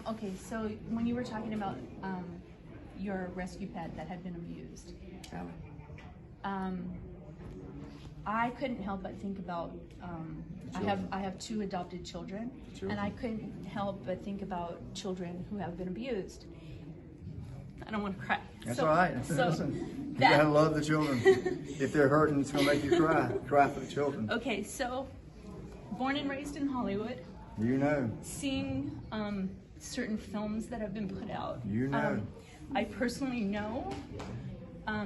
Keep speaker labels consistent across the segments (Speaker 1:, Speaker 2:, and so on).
Speaker 1: Okay, so when you were talking about your rescue pet that had been abused, I couldn't help but think about I have two adopted children, and I couldn't help but think about children who have been abused. I don't want to cry.
Speaker 2: That's all right. Listen, you gotta love the children. If they're hurting, it's gonna make you cry. Cry for the children.
Speaker 1: Okay, so born and raised in Hollywood.
Speaker 2: You know.
Speaker 1: Seeing certain films that have been put out.
Speaker 2: You know.
Speaker 1: I personally know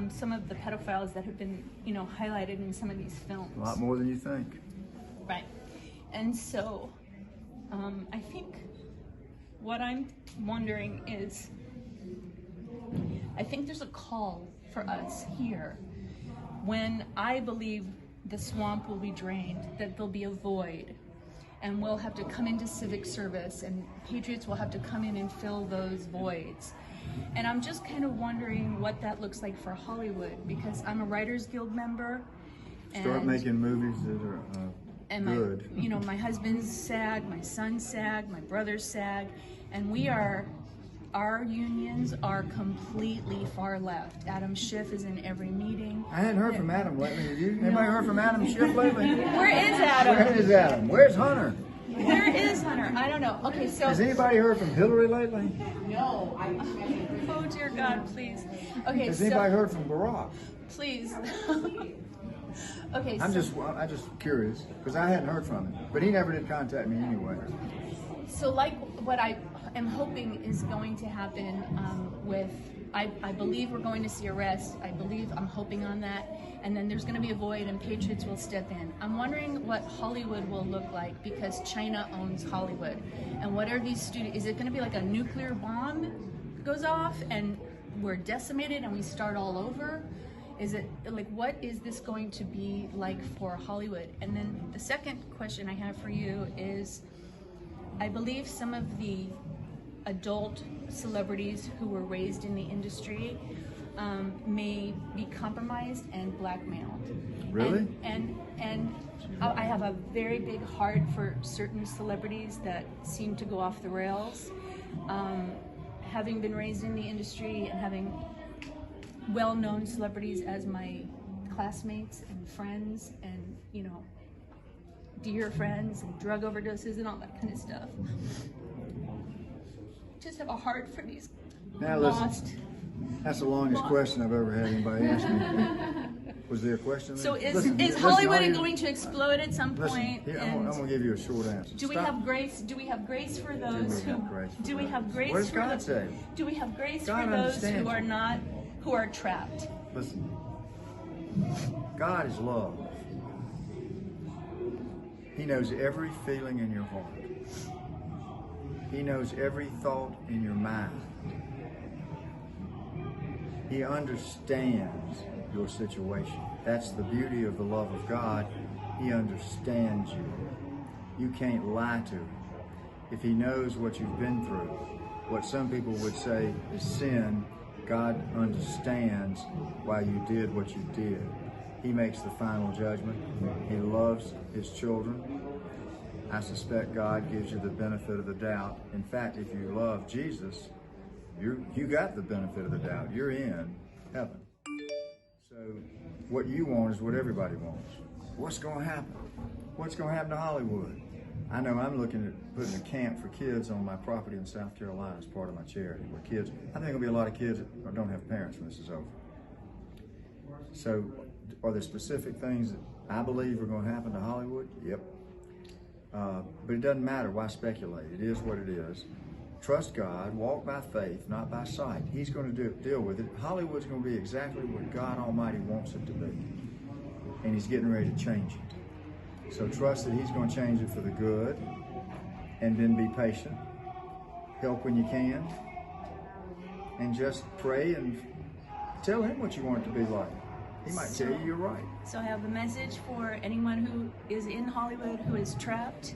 Speaker 1: some of the pedophiles that have been, highlighted in some of these films.
Speaker 2: A lot more than you think.
Speaker 1: Right. And so I think what I'm wondering is, I think there's a call for us here when I believe the swamp will be drained, that there'll be a void, and we'll have to come into civic service, and patriots will have to come in and fill those voids. And I'm just kind of wondering what that looks like for Hollywood, because I'm a Writers Guild member.
Speaker 2: Start making movies that are good.
Speaker 1: My husband's SAG, my son's SAG, my brother's SAG, and our unions are completely far left. Adam Schiff is in every meeting.
Speaker 2: I hadn't heard from Adam lately. Have you? Anybody heard from Adam Schiff lately?
Speaker 1: Where is Adam?
Speaker 2: Where is Adam? Where's Hunter?
Speaker 1: Where is Hunter? I don't know. Okay, so...
Speaker 2: Has anybody heard from Hillary lately?
Speaker 1: No. Oh, dear God, please. Okay,
Speaker 2: Has anybody heard from Barack?
Speaker 1: Please. Okay,
Speaker 2: I'm just curious, because I hadn't heard from him. But he never did contact me anyway.
Speaker 1: So like what I am hoping is going to happen I believe we're going to see arrests. I'm hoping on that. And then there's going to be a void and patriots will step in. I'm wondering what Hollywood will look like, because China owns Hollywood. And what are these studios? Is it going to be like a nuclear bomb goes off and we're decimated and we start all over? Is it like, what is this going to be like for Hollywood? And then the second question I have for you is, I believe some of the adult celebrities who were raised in the industry may be compromised and blackmailed.
Speaker 2: Really?
Speaker 1: And I have a very big heart for certain celebrities that seem to go off the rails. Having been raised in the industry and having well-known celebrities as my classmates and friends and, dear friends and drug overdoses and all that kind of stuff. Just have a heart for these lost.
Speaker 2: That's the longest question I've ever had anybody ask me. Was there a question there?
Speaker 1: So is Hollywood going to explode at some point?
Speaker 2: I'm going to give you a short answer.
Speaker 1: Do we have grace? Do we have grace for those who? Do we have grace?
Speaker 2: What does God say?
Speaker 1: Do we have grace
Speaker 2: God
Speaker 1: for those who are trapped?
Speaker 2: Listen, God is love. He knows every feeling in your heart. He knows every thought in your mind. He understands your situation. That's the beauty of the love of God. He understands you. You can't lie to him. If he knows what you've been through, what some people would say is sin, God understands why you did what you did. He makes the final judgment. He loves his children. I suspect God gives you the benefit of the doubt. In fact, if you love Jesus, you got the benefit of the doubt. You're in heaven. So what you want is what everybody wants. What's going to happen? What's going to happen to Hollywood? I know I'm looking at putting a camp for kids on my property in South Carolina as part of my charity, where kids, I think there'll be a lot of kids that don't have parents when this is over. So are there specific things that I believe are going to happen to Hollywood? Yep. But it doesn't matter. Why speculate? It is what it is. Trust God. Walk by faith, not by sight. He's going to deal with it. Hollywood's going to be exactly what God Almighty wants it to be. And he's getting ready to change it. So trust that he's going to change it for the good. And then be patient. Help when you can. And just pray and tell him what you want it to be like. He might tell you you're right.
Speaker 1: So I have a message for anyone who is in Hollywood who is trapped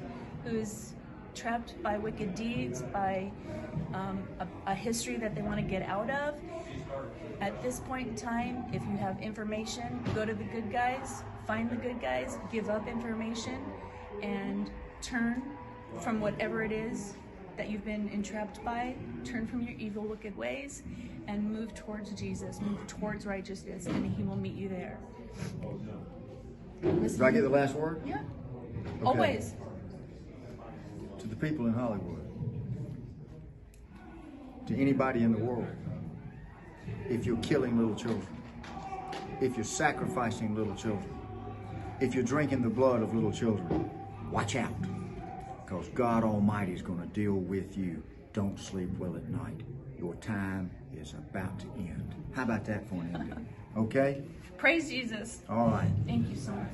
Speaker 1: by wicked deeds, by a history that they want to get out of. At this point in time, if you have information, go to the good guys, find the good guys, give up information, and turn from whatever it is that you've been entrapped by. Turn from your evil, wicked ways and move towards Jesus, move towards righteousness, and he will meet you there.
Speaker 2: Did I get the last word?
Speaker 1: Yeah.
Speaker 2: Okay.
Speaker 1: Always.
Speaker 2: To the people in Hollywood, to anybody in the world, if you're killing little children, if you're sacrificing little children, if you're drinking the blood of little children, watch out, because God Almighty is going to deal with you. Don't sleep well at night. Your time is about to end. How about that for an ending? Okay?
Speaker 1: Praise Jesus.
Speaker 2: All right.
Speaker 1: Thank you so much.